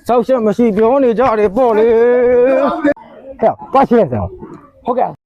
ဆောက်ရှက်မရှိပြောနေကြတယ်ပေါ့လေဟဲ့တွားရှင်းစမ်းဟုတ်ကဲ့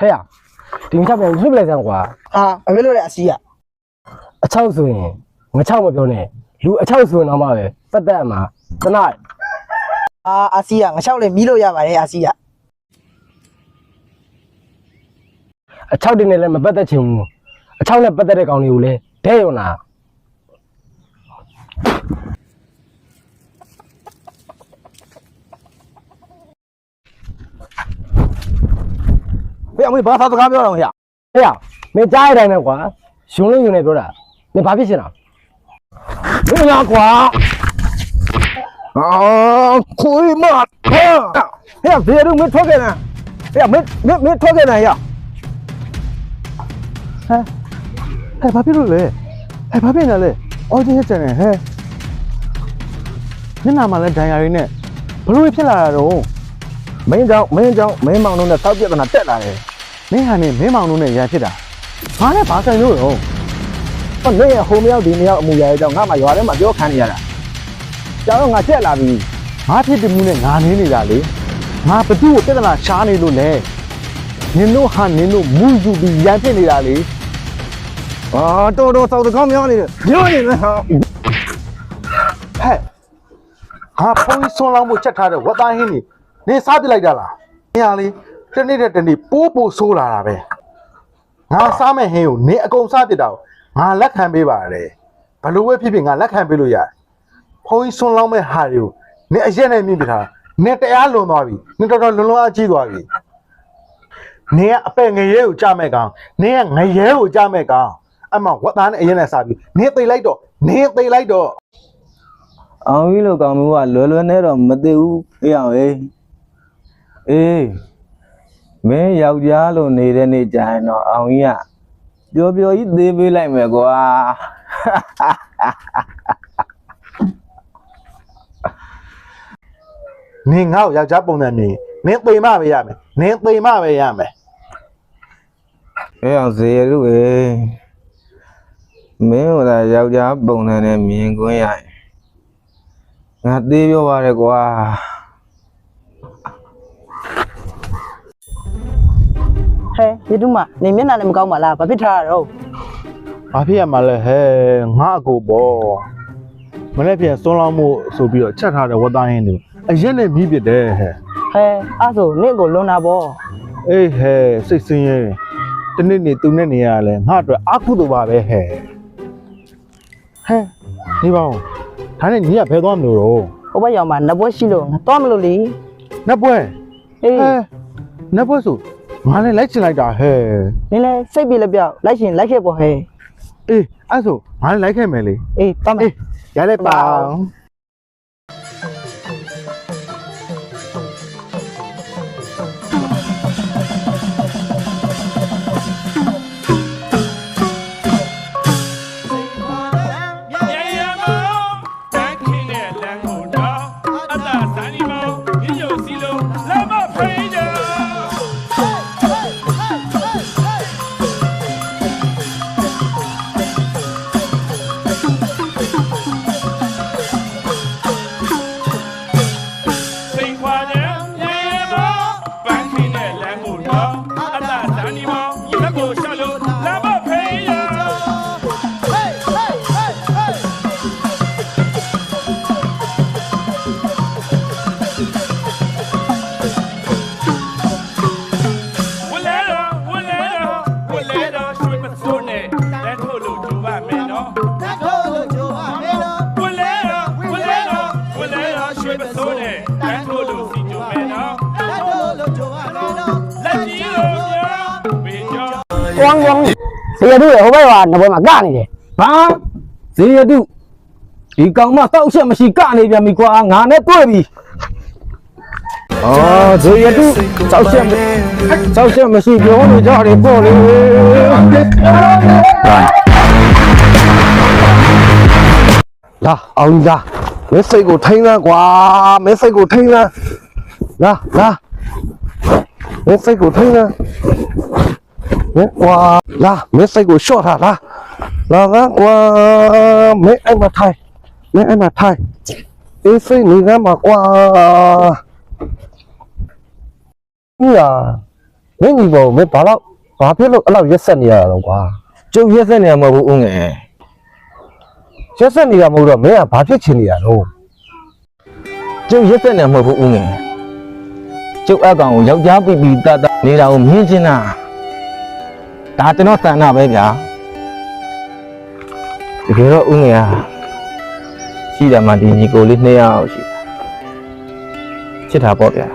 ဟဲ့ဒီမချပြန်လွတ်ပလိုက်စမ်းကွာဟာအမေလို့လည်းအစီးရအချောက်ဆိုရင်ငချောက်မပြောနဲ့လူအချောက်ဆိုရင်တော့မှပဲပတ်သက်မှာတနာအစီးရငချောက်လည်းမီးလို့ရပါတယ်အစီးရအချောက်တင်နဲ့လည်းမပတ်သက်ချင်ဘူးအချောက်နဲ့ပတ်သက်တဲ့ကောင်တွေကိုလည်းဒဲရုံလားဘယ်အမေဘာသာစကားပြောတော့ဟဲ့မင်းကြားရတိုင်းပဲကွာယုံလို့ယုံနေပြောတာမင်းဘာဖြစ်ရှင်တာမင်းလားကွာခွေးမဟဲ့ဘယ်တော့မထွက်ခဲ့လားမင်းထွက်ခဲ့လားဘာဖြစ်လို့လဲဘာဖြစ်နေလဲအော်ဒီကျန်နေဟဲ့မျက်နှာမှာလည်းဒဏ်ရာတွေနဲ့ဘလို့ဖြစ်လာတာတော့မင်းကြောင့်မင်းမောင်တို့နဲ့တောက်ပြဿနာတက်လာတယ်မင်းဟာနေမင်းမောင်တို့နဲ့ရန်ဖြစ်တာငါနဲ့ဘာဆိုင်လို့ရောဟောနေဟိုမရောက်ဒီမရောက်အမှုရရဲ့ကြောင့်ငါမှရွာထဲမှာပြောခံနေရတာကြောင်တော့ငါချက်လာပြီငါဖြစ်တမှုနဲ့ငါနေနေတာလေငါဘသူ့ကိုပြဿနာရှားနေလို့လဲနင်တို့ဟာနင်တို့မူယူပြီးရန်ဖြစ်နေတာလေတော်စောက်တကောင်းများနေတယ်ပြောနေလဲဟာဟဲ့ဟာဖုန်းဆွန်းလောင်းဖို့ချက်ထားတဲ့ဝတ်သားဟင်းနေစားပြလိုက်တာလားနေရလေတနေ့တဲ့တနေ့ပိုးဆိုးလာတာပဲငါစားမဲ့ဟင်းကိုနေအကုန်စားပြတာကိုငါလက်ခံပေးပါတယ်ဘလို့ပဲဖြစ်ဖြစ်ငါလက်ခံပေးလို့ရတယ်ဖုန်းဆွန်းလောင်းမဲ့ဟာတွေကိုနေအရက်နဲ့မြင့်ပြထားနေတရားလွန်သွားပြီနေတော်တော်လွန်လွန်အကြီးသွားပြီနေကအပဲ့ငရဲကိုကြားမဲ့ကောင်နေကငရဲကိုကြားမဲ့ကောင်အမှဝတ်သားနဲ့အရင်နဲ့စားပြီးနေသိလိုက်တော့အောင်ကြီးလိုကောင်မျိုးကလွယ်နဲ့တော့မသိဘူးအေးအောင်အေးမင်းယောက်ျားလိုနေတဲ့နေ့ကျရင်တော့အောင်ကြီးကပျော်ကြီးသေးပေးလိုက်မယ်ကွာနေငါ့ကိုယောက်ျားပုံစံနေနင်းသိမပဲရမယ်အေးအောင်ဇေရုမင်းကလည်းယောက်ျားပုံစံနဲ့မြင်ခွင့်ရရင်ငါသေးပြောပါတယ်ကွာဟဲ့ဒီတို့မနေမျက်နှာလည်းမကောင်းပါလားဘာဖြစ်ထားရတော့ဘာဖြစ်ရမှာလဲဟဲ့ငါအကိုပေါ့မနေ့ပြန်စွန်းလောင်းမှုဆိုပြီးတော့ချက်ထားတဲ့ဝတ်သားဟင်းတွေအရက်နဲ့မြည်ပြတယ်ဟဲ့အဲ့ဆိုနင့်ကိုလွန်တာပေါ့အေးဟဲ့စိတ်ဆင်းရဲတနေ့နေသူနဲ့နေရလဲငါအတွက်အကုသို့ပါပဲဟဲ့နေပါဦးဒါနဲ့ညီကဘယ်သွားမလို့တော့ဟိုဘက်ရောက်မှာနတ်ပွဲရှိလို့သွားမလို့လေနတ်ပွဲနတ်ပွဲဆိုငါလည်းလိုက်ချင်လိုက်တာဟဲ့နင်းလည်းစိတ်ပြေလည်းပြောက်လိုက်ရှင်လိုက်ခဲ့ပေါ့ဟဲ့အေးအဲ့ဆိုငါလည်းလိုက်ခဲ့မယ်လေအေးသွားမယ်ရလိုက်ပါ စေရတို့ဟိုဘက်ကနဘောမှာကနေတယ် ဟာဇေယတုဒီကောင်မတောက်ချက်မရှိကနေပြန်ပြီကွာငါနဲ့တွေ့ပြီအော်ဇေယတုတောက်ချက်မရှိပြောနေကြတယ်ပေါ့လေ လာအောင်လာမင်းစိတ်ကိုထိန်းလန်းကွာမင်းစိတ်ကိုထိန်းလန်းလာမင်းစိတ်ကိုထိန်းလန်းမင်းကွာလာမင်းစိတ်ကိုရှော့ထားလာကွာမင်းအဲ့မှာထိုင်အေးစိတ်နေကမှာကွာညာမင်းဒီဘောမင်းဘာဖြစ်လို့အဲ့လောက်ရက်ဆက်နေရတာလဲကွာ ကျုပ်ရက်စက်နေမှာမဟုတ်ဘူးဦးငယ် ရက်ဆက်နေတာမဟုတ်တော့မင်းကဘာဖြစ်ချင်နေရတော့ ကျုပ်ရက်စက်နေမှာမဟုတ်ဘူးဦးငယ်ကျုပ်အကောင်ကိုယောက်ျားပြတတ်နေတာကိုမြင်ချင်တာဒါကျွန်တော်တန်တာပဲဗျာတကယ်တော့ဦးငယ်ရှိတယ်မှဒီညီကိုလေး2ယောက်ရှိတာချစ်တာပေါ့ဗျာ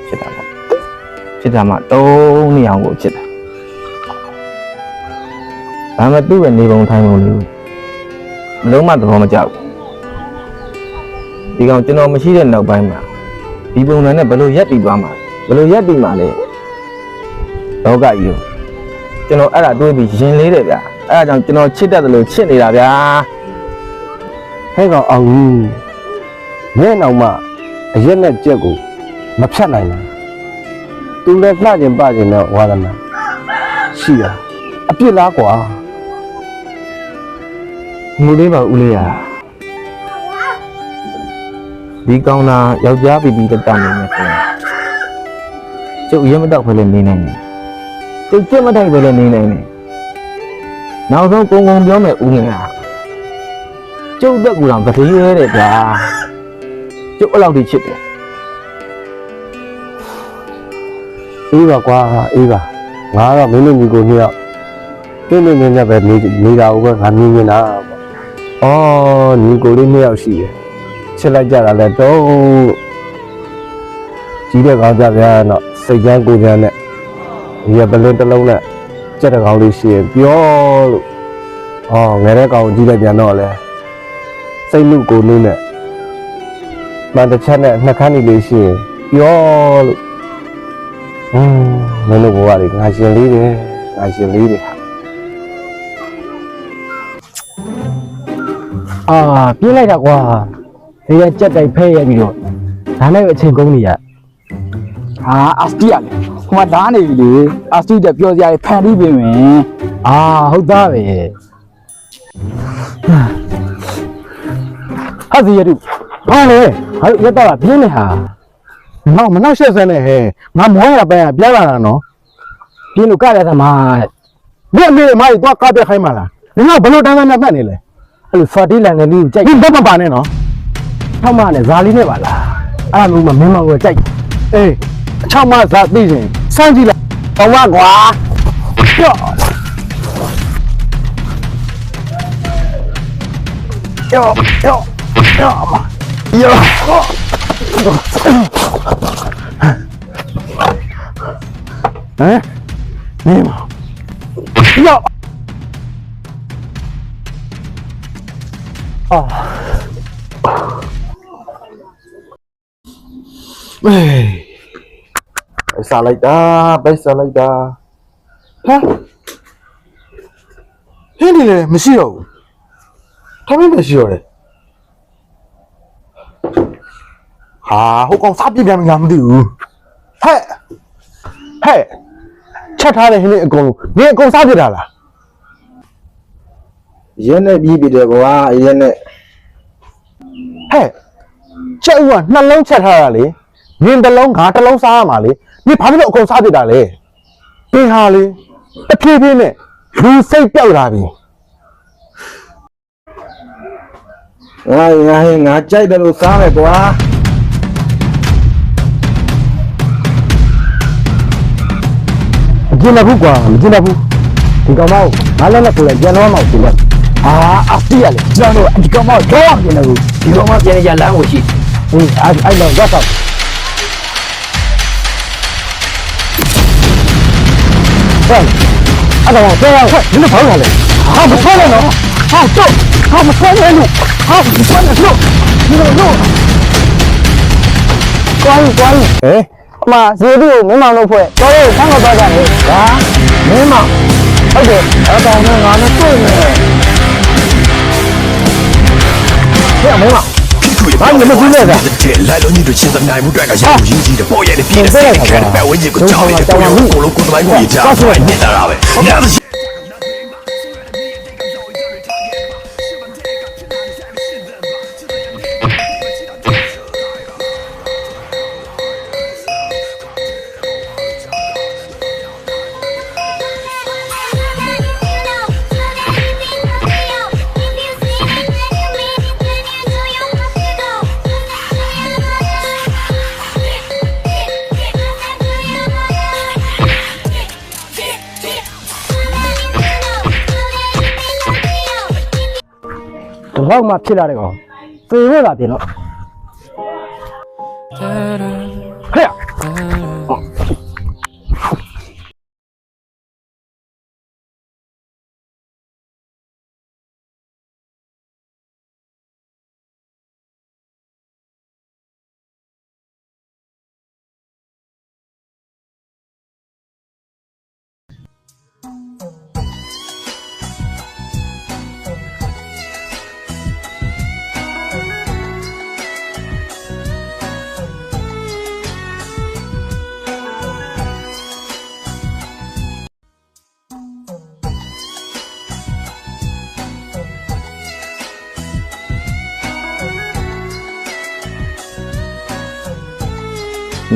ချစ်တာမှ3ယောက်ကိုချစ်တာဒါမှသူ့ရဲ့နေပုံထိုင်ပုံလေးမလုံးမသဘောမကျဘူးဒီကောင်ကျွန်တော်မရှိတဲ့နောက်ပိုင်းမှာဒီပုံစံနဲ့ဘယ်လိုရက်တည်သွားမှာလဲလောကကြီးကိုကျွန်တော်အဲ့ဒါတွေးပြီးရင်လေးတယ်ဗျာအဲ့ဒါကြောင့်ကျွန်တော်ချစ်တတ်တယ်လို့ချစ်နေတာဗျာ ဟဲ့ကောင်အောင်ကြီးမင်းအောင်မှအရက်နဲ့ကြက်ကိုမဖြတ်နိုင်ဘူးသူလည်းလှကျင်ပကျင်တော့ဝါဒနာရှိတာအပြစ်လားကွာ ငိုလေးပါဦးလေးရဒီကောင်လာယောက်ျားပြီးတတ်နေမယ်ခင်ဗျကျုပ်ရဲမတော့ဖဲလဲနေနိုင်တယ်ကျုပ်ကြက်မထိုက်ပဲလဲနေနိုင်တယ်နောက်ဆုံးကုံပြောမယ်ဦးငယ်ဟာကျုပ်တက်ကူတော်ဗတိရဲတဲ့ဗျာကျုပ်အဲ့လောက်ထိချစ်တယ် အေးပါကွာအေးပါငါတော့မင်းတို့ညီကိုနှစ်ယောက်ပြင်းနေပဲနေတာဟုတ်ပဲငါမြင်နေတာပေါ့အော်ညီကိုလေးနှစ်ယောက်ရှိတယ်ချစ်လိုက်ကြတာလဲတော့ကြီးတဲ့ကောင်ကြဗျာတော့စိတ်ကြမ်းကိုယ်ကြမ်းနဲ့ဒီပလင်းတစ်လုံးနဲ့ကြက်တဲ့ကောင်လေးရှိရင်ပြောလို့အော်ငယ်တဲ့ကောင်ကြီးလိုက်ပြန်တော့လဲစိတ်လူကိုနုနဲ့မန်တစ်ချက်နဲ့နှစ်ခမ်းနေလေးရှိရင်ပြောလို့မင်းတို့ဘဝတွေငါရှင်လေးတယ်ပြေးလိုက်တာကွာစေရကြက်တိုက်ဖဲရပြီးတော့ဒါနဲ့ပဲအချိန်ကုန်နေရဟာအစတီရလေဟိုမှာဓာနေပြီလေအစတီတက်ပြောစရာဖန်ပြီးပြင်မယ်ဟုတ်သားပဲဟာစေရတူဘာလဲဟာရက်တော့ပြင်းနေဟာ နောက်မနောက်ရှက်စဲနဲ့ဟဲ့ငါမောရပန်းကပြားလာတာနော် ပြင်းလို့ကရတဲ့မှာ မင်းအမေမကြီးတော့ကားပြခိုင်းမလားငါဘလို့တန်းတန်းနဲ့မှတ်နေလဲ အဲ့လိုဖာတီလန်နဲ့လူကိုကြိုက် ဒီဘက်မပါနဲ့နော် ထောက်မနဲ့ဇာလီနဲ့ပါလားအဲ့လိုမှမင်းမကိုကြိုက် အေးအချောင်းမဇာသိရင်စမ်းကြည့်လိုက် တော့ကွာယောဟမ်မင်းယောပဲစားလိုက်တာဟမ်ဟင်းနေလေမရှိတော့ဘူးထမင်းမရှိတော့တယ်ဟာဟိုကောင်စားပြပြန်မလားမသိဘူးဟဲ့ချက်ထားတဲ့ဟင်းလေးအကုန်မင်းအကုန်စားပြတာလား ရဲနဲ့ပြီးပြီတယ်ကွာရဲနဲ့ ဟဲ့ချက်ဦးကနှလုံးချက်ထားတာလေငင်တစ်လုံးငါတစ်လုံးစားရမှာလေမင်းဘာဖြစ်လို့အကုန်စားပြတာလဲပင်ဟာလေတဖြည်းဖြည်းနဲ့လူစိတ်ပြောက်လာပြီ ငါကြိုက်တယ်လို့စားမယ်ကွာ မကျင်တော့ဘူးကွာမကျင်တော့ဘူးဒီကောင်မငါလည်းနဲ့ကိုလည်းပြန်တော့မှကျင်တော့အစတီရလေကျွန်တော်ဒီကောင်မတော့မကျင်တော့ဘူးဒီကောင်မပြန်ရလမ်းကိုရှိအဲ့တော့ရက်တော့ ဟဲ့ အဲ့တော့ဆရာခွနင်ဘာလို့လဲဟာမဆွဲနဲ့နော်ဟာတော့ဟာမဆွဲနဲ့လို့ဟာမဆွဲနဲ့လို့လို့ကွာကွာဟဲ့အမဇေဒီကိုမင်းမောင်လို့ဖွဲ့တော်တော်ဆန်းတော့သွားကြတယ်ဟာမင်းမောင်ဟုတ်တယ်အဲ့တော့ငါနဲ့တွေ့နေတယ်ဟဲ့မင်းမောင်ဘာလို့မကြည့်လဲက来了你就现在爱慕这个小无意义的抱怨的别的谁看的白文这个教练不要过了过得蛮过一家你在哪位你儿子တော့မှဖြစ်လာတဲ့ကောင်သေရတာပြင်တော့ဟဲ့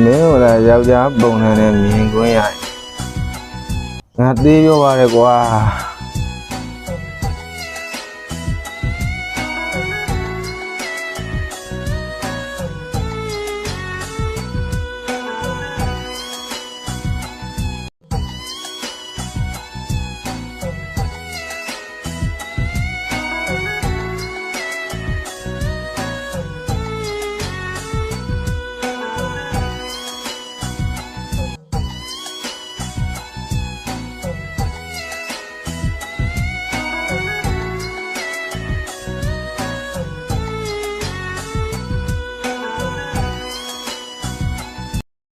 မင်းတို့လည်းယောက်ျားပုံနဲ့မြင်ကွင်းရတယ်ငါသေးပြောပါရဲကွာ